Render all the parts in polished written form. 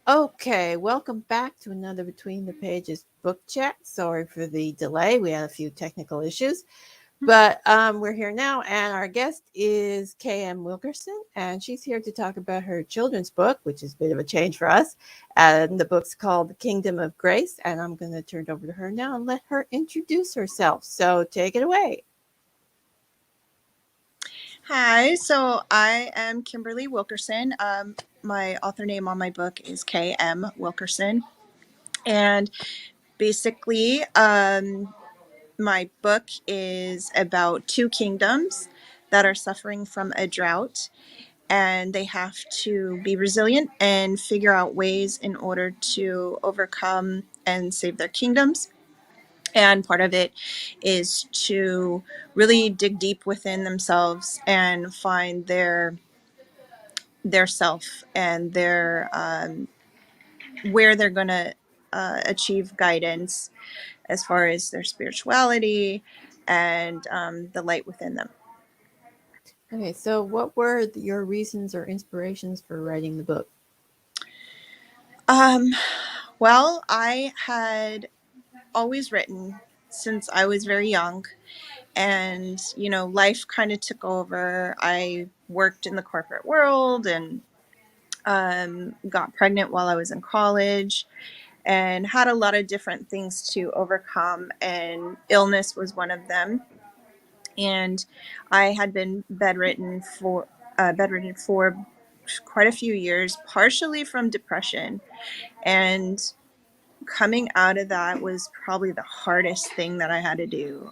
Okay, welcome back to another Between the Pages book chat. Sorry for the delay. We had a few technical issues, but we're here now, and our guest is KM Wilkerson, and she's here to talk about her children's book, which is a bit of a change for us. And the book's called The Kingdom of Grace, and I'm going to turn it over to her now and let her introduce herself. So take it away. Hi, so I am Kimberly Wilkerson. My author name on my book is KM Wilkerson. And basically, my book is about two kingdoms that are suffering from a drought, and they have to be resilient and figure out ways in order to overcome and save their kingdoms. And part of it is to really dig deep within themselves and find their self and their where they're going to achieve guidance as far as their spirituality and the light within them. Okay, so what were your reasons or inspirations for writing the book? Um, well, I had always written since I was very young, and life kind of took over. I worked in the corporate world and got pregnant while I was in college and had a lot of different things to overcome, and illness was one of them. And I had been bedridden for quite a few years, partially from depression. And coming out of that was probably the hardest thing that I had to do.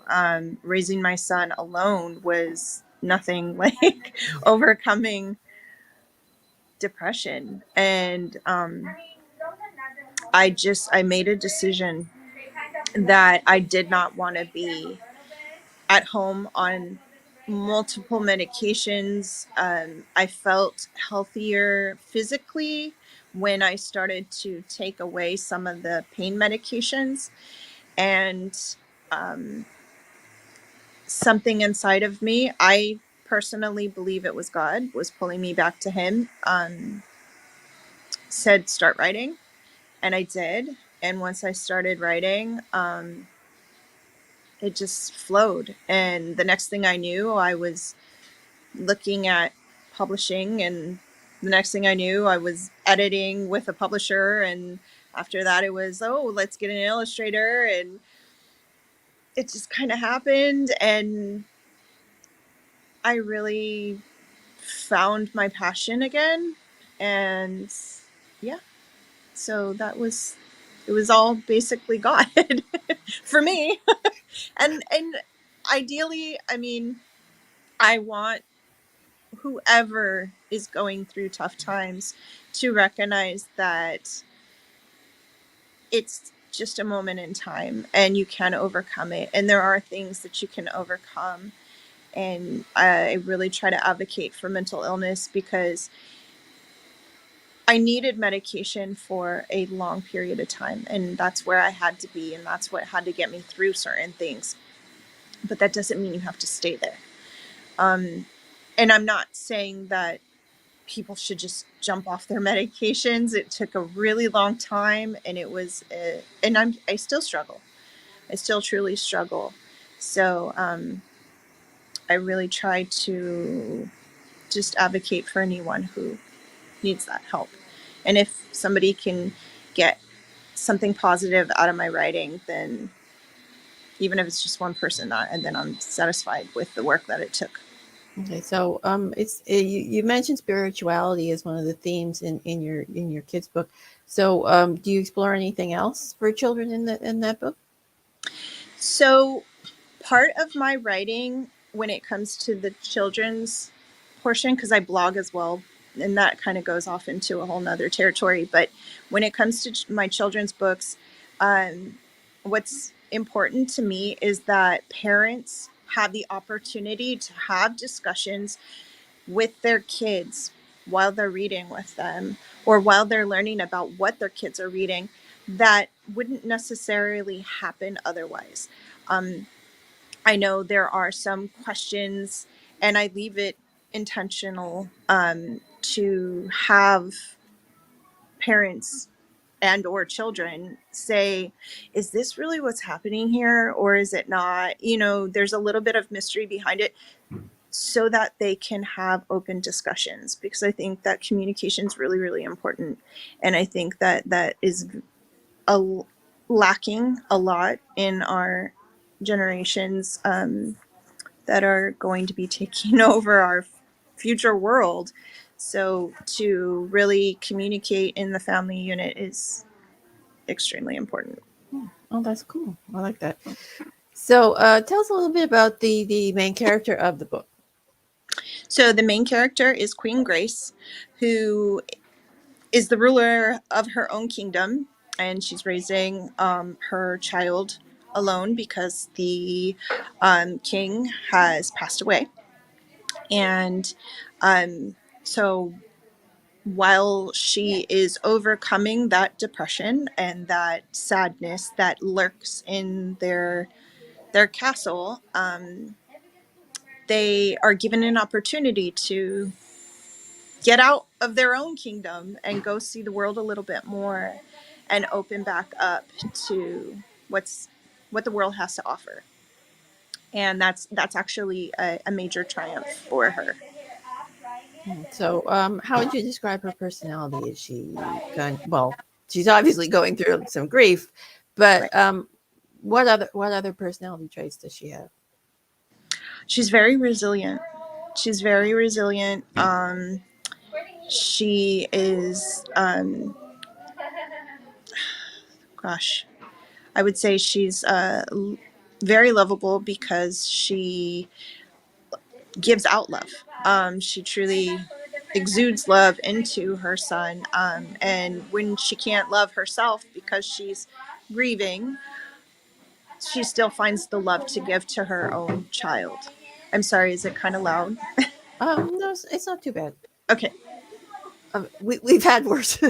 Raising my son alone was nothing like overcoming depression. And I made a decision that I did not want to be at home on multiple medications. I felt healthier physically when I started to take away some of the pain medications. And um, something inside of me, I personally believe it was God, was pulling me back to Him, said, start writing. And I did. And once I started writing, it just flowed. And the next thing I knew, I was looking at publishing, and the next thing I knew, I was editing with a publisher, and after that it was, oh, let's get an illustrator, and it just kind of happened. And I really found my passion again. And yeah, so it was all basically God for me. And ideally, I mean, I want whoever is going through tough times to recognize that it's just a moment in time and you can overcome it. And there are things that you can overcome. And I really try to advocate for mental illness because I needed medication for a long period of time. And that's where I had to be. And that's what had to get me through certain things. But that doesn't mean you have to stay there. And I'm not saying that people should just jump off their medications. It took a really long time, and it was, and I still struggle. I still truly struggle. So I really try to just advocate for anyone who needs that help. And if somebody can get something positive out of my writing, then even if it's just one person, and then I'm satisfied with the work that it took. Okay, so you mentioned spirituality as one of the themes in your kids' book. So do you explore anything else for children in that book? So part of my writing, when it comes to the children's portion, because I blog as well, and that kind of goes off into a whole nother territory, but when it comes to my children's books, what's important to me is that parents have the opportunity to have discussions with their kids while they're reading with them, or while they're learning about what their kids are reading, that wouldn't necessarily happen otherwise. um, I know there are some questions, and I leave it intentional, to have parents and or children say, is this really what's happening here, or is it not? There's a little bit of mystery behind it, so that they can have open discussions, because I think that communication is really, really important. And I think that that is a, lacking a lot in our generations, that are going to be taking over our future world. So to really communicate in the family unit is extremely important. Oh, that's cool. I like that. So, tell us a little bit about the main character of the book. So the main character is Queen Grace, who is the ruler of her own kingdom, and she's raising her child alone because the king has passed away. And so while she is overcoming that depression and that sadness that lurks in their castle, they are given an opportunity to get out of their own kingdom and go see the world a little bit more, and open back up to what the world has to offer. And that's actually a major triumph for her. So, how would you describe her personality? Is she well? She's obviously going through some grief, but Right. what other personality traits does she have? She's very resilient. She's very resilient. She is, gosh, I would say she's very lovable because she gives out love. She truly exudes love into her son. And when she can't love herself because she's grieving, she still finds the love to give to her own child. I'm sorry, is it kind of loud? No, it's not too bad. Okay. We've had worse.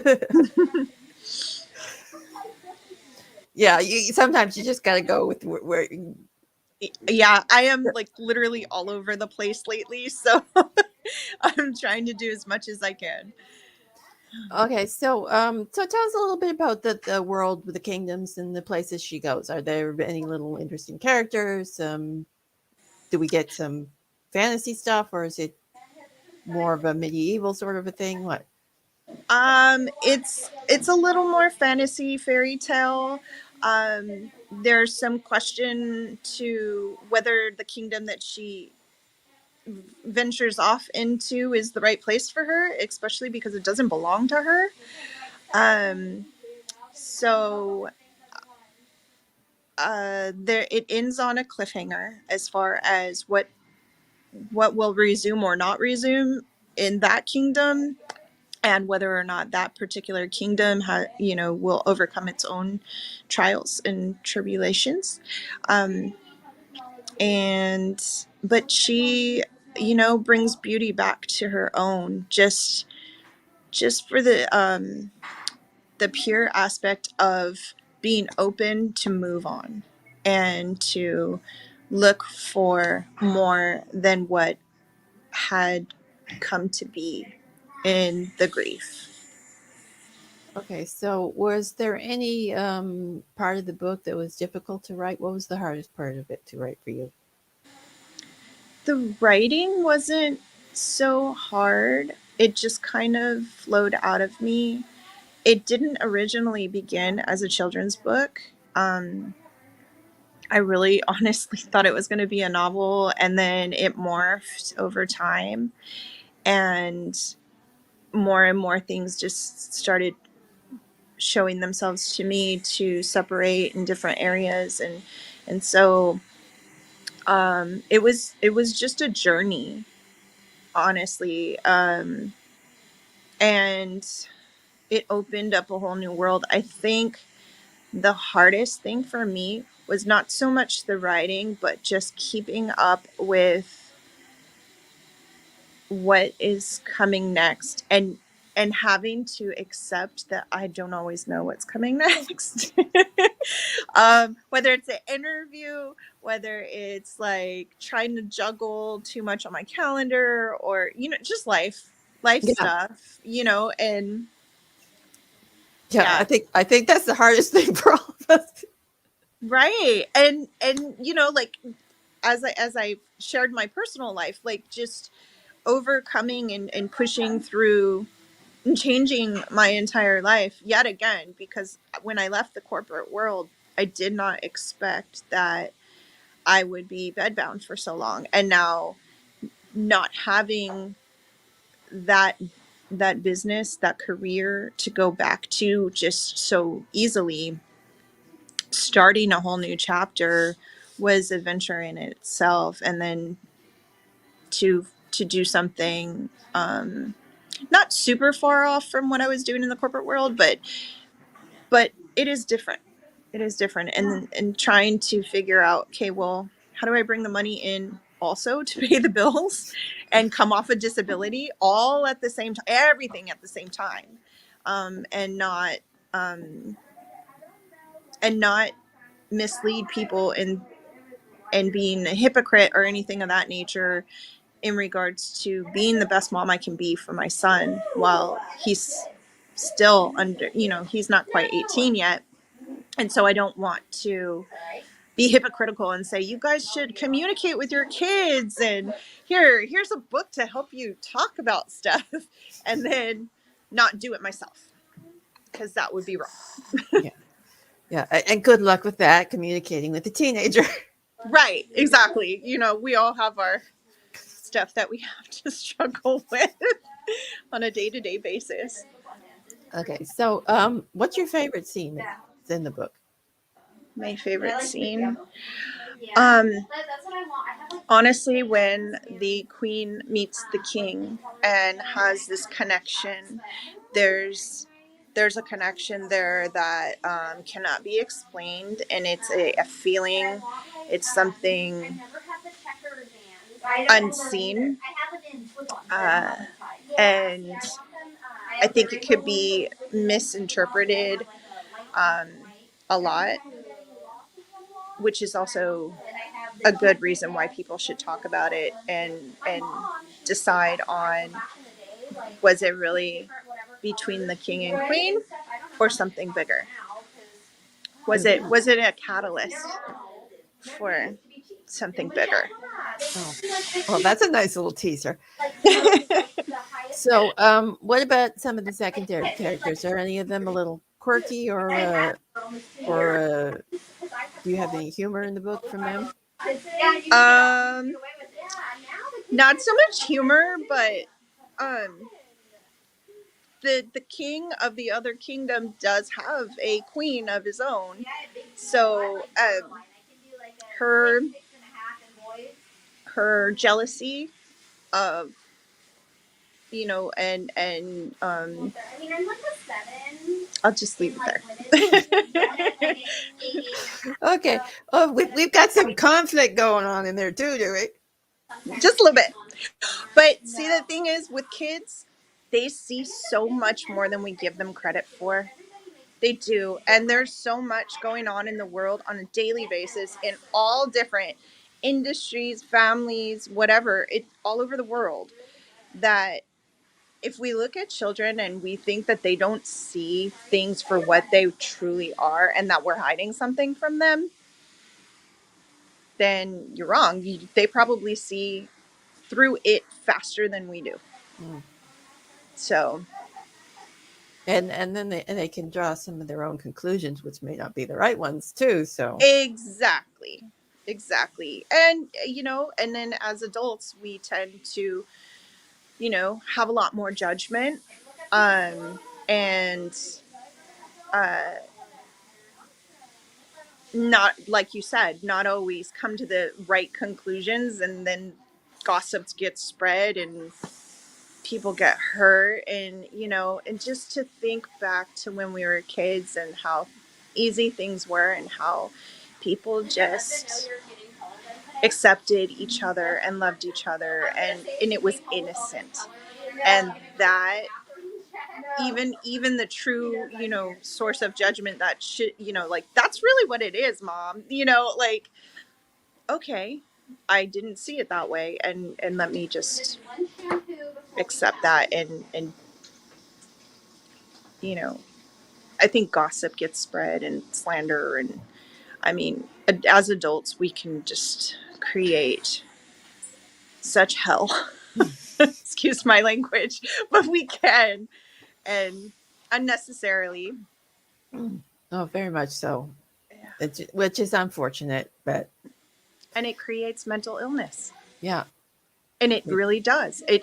Yeah, sometimes you just got to go with where. Yeah, I am like literally all over the place lately, so I'm trying to do as much as I can. Okay, so tell us a little bit about the world with the kingdoms and the places she goes. Are there any little interesting characters? Do we get some fantasy stuff, or is it more of a medieval sort of a thing? What? It's a little more fantasy fairy tale. There's some question to whether the kingdom that she ventures off into is the right place for her, especially because it doesn't belong to her. Um, so there it ends on a cliffhanger as far as what will resume or not resume in that kingdom, and whether or not that particular kingdom will overcome its own trials and tribulations. um, and but she brings beauty back to her own, just for the pure aspect of being open to move on and to look for more than what had come to be in the grief. Okay, so was there any part of the book that was difficult to write? What was the hardest part of it to write for you? The writing wasn't so hard. It just kind of flowed out of me. It didn't originally begin as a children's book. I really honestly thought it was going to be a novel, and then it morphed over time, and more things just started showing themselves to me to separate in different areas. And so it was just a journey, honestly. And it opened up a whole new world. I think the hardest thing for me was not so much the writing, but just keeping up with what is coming next, and having to accept that I don't always know what's coming next. Whether it's an interview, whether it's like trying to juggle too much on my calendar, or just life Yeah. stuff, and Yeah, Yeah. I think that's the hardest thing for all of us. Right. And you know, like as I shared my personal life, like just overcoming and pushing through and changing my entire life yet again, because when I left the corporate world, I did not expect that I would be bedbound for so long. And now not having that business, that career to go back to just so easily, starting a whole new chapter was adventure in itself. And then to do something not super far off from what I was doing in the corporate world, but it is different. It is different. And trying to figure out, okay, well, how do I bring the money in also to pay the bills and come off a disability all at the same time, everything at the same time, and not um, and not mislead people and being a hypocrite or anything of that nature in regards to being the best mom I can be for my son while he's still under, he's not quite 18 yet. And so I don't want to be hypocritical and say, you guys should communicate with your kids and here's a book to help you talk about stuff, and then not do it myself, because that would be wrong. Yeah. Yeah. And good luck with that, communicating with a teenager. Right. Exactly. We all have our stuff that we have to struggle with on a day-to-day basis. Okay. So, what's your favorite scene that's in the book? My favorite scene. Um, Honestly, when the queen meets the king and has this connection, there's there's a connection there that cannot be explained, and it's a feeling. It's something unseen, uh, and I think it could be misinterpreted um, a lot, which is also a good reason why people should talk about it and decide on, was it really between the king and queen or something bigger? Was it a catalyst for something bigger? Oh, well, that's a nice little teaser. So, what about some of the secondary characters? Are any of them a little quirky, or do you have any humor in the book from them? um, Not so much humor, but um, the king of the other kingdom does have a queen of his own. So her her jealousy of, and I'll just leave it there. Okay. Oh, we've got some conflict going on in there too, do we? Just a little bit. But see, the thing is with kids, they see so much more than we give them credit for. They do. And there's so much going on in the world on a daily basis in all different industries, families, whatever, it all over the world, that if we look at children and we think that they don't see things for what they truly are and that we're hiding something from them, then you're wrong. They probably see through it faster than we do. Mm. So, And then they can draw some of their own conclusions, which may not be the right ones too. So, exactly. Exactly. And, and then as adults, we tend to, have a lot more judgment. And, uh, not, like you said, not always come to the right conclusions, and then gossips get spread and people get hurt. And and just to think back to when we were kids and how easy things were and how people just accepted each other and loved each other, and it was innocent. And that even the true, source of judgment, that should, like, that's really what it is, mom, like, okay, I didn't see it that way, and let me just accept that, and you know I think gossip gets spread and slander. And I mean, as adults, we can just create such hell. Excuse my language, but we can. And unnecessarily. Oh, very much so. Yeah. Which is unfortunate, but And it creates mental illness. yeah, And it it, really does. It,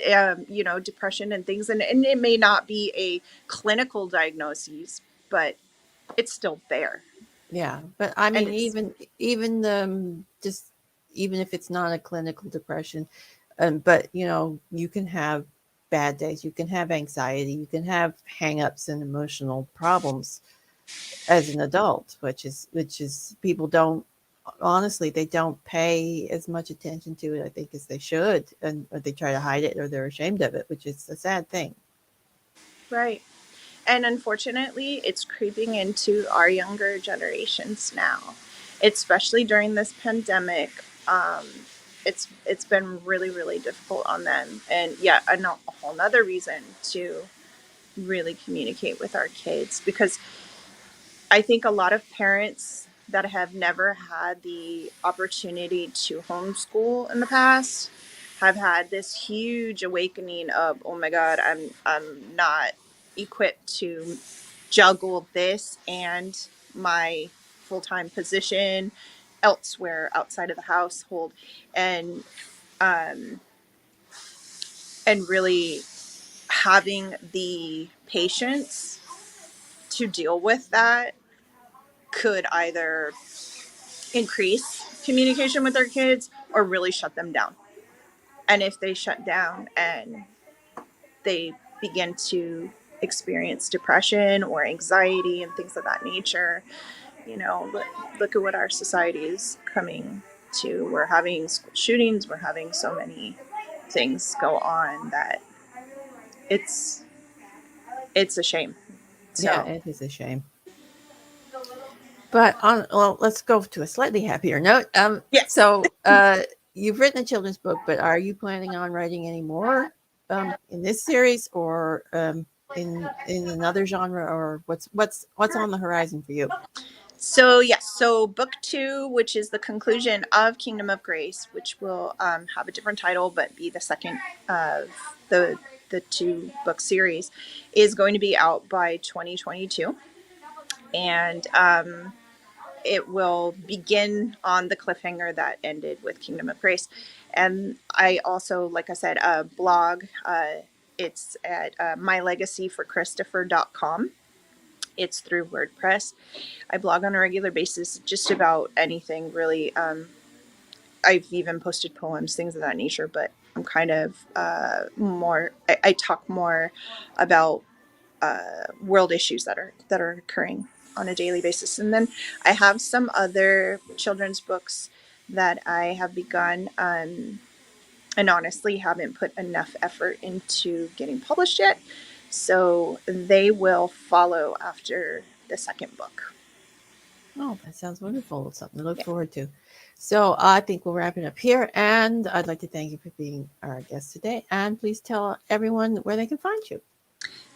depression and things. And it may not be a clinical diagnosis, but it's still there. yeah. But I And mean, it's even just even if it's not a clinical depression, but you can have bad days, you can have anxiety, you can have hang-ups and emotional problems as an adult, which is people don't honestly they don't pay as much attention to it, I think, as they should, and or they try to hide it or they're ashamed of it, which is a sad thing. right. And unfortunately, it's creeping into our younger generations now, especially during this pandemic. Um, it's been really, really difficult on them. And yet, a whole nother reason to really communicate with our kids, because I think a lot of parents that have never had the opportunity to homeschool in the past have had this huge awakening of, oh my God, I'm not equipped to juggle this and my full-time position elsewhere outside of the household. And um and really having the patience to deal with that could either increase communication with their kids or really shut them down. And if they shut down and they begin to experience depression or anxiety and things of that nature, look at what our society is coming to. We're having school shootings, we're having so many things go on that it's it's a shame. Yeah, So it is a shame. But well, let's go to a slightly happier note. yes. So you've written a children's book, but are you planning on writing any more in this series, or in another genre, or what's on the horizon for you? So yes, so book two, which is the conclusion of Kingdom of Grace, which will have a different title but be the second of the two book series, is going to be out by 2022, and it will begin on the cliffhanger that ended with Kingdom of Grace. And I also, like I said, a blog. It's at mylegacyforchristopher.com. It's through WordPress. I blog on a regular basis, just about anything really. I've even posted poems, things of that nature, but I'm kind of more. I talk more about world issues that are occurring on a daily basis, and then I have some other children's books that I have begun. And honestly haven't put enough effort into getting published yet. So they will follow after the second book. Oh, that sounds wonderful. It's something to look Yeah. forward to. So I think we'll wrap it up here, and I'd like to thank you for being our guest today. And please tell everyone where they can find you.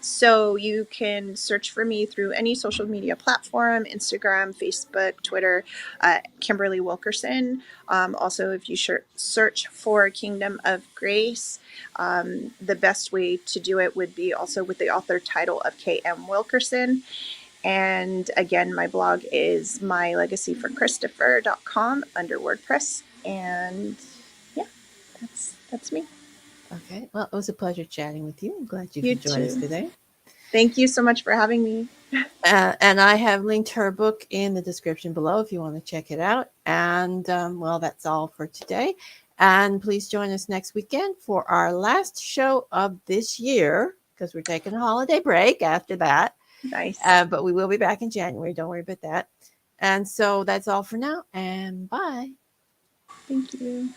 So you can search for me through any social media platform: Instagram, Facebook, Twitter, Kimberly Wilkerson. Also, if you search for Kingdom of Grace, the best way to do it would be also with the author title of KM Wilkerson. And again, my blog is mylegacyforchristopher.com under WordPress. And yeah, that's me. Okay. Well, it was a pleasure chatting with you. I'm glad you You could join us too. today. Thank you so much for having me. And I have linked her book in the description below if you want to check it out. And well, that's all for today. And please join us next weekend for our last show of this year, because we're taking a holiday break after that. Nice. But we will be back in January. Don't worry about that. And so that's all for now. And bye. Thank you.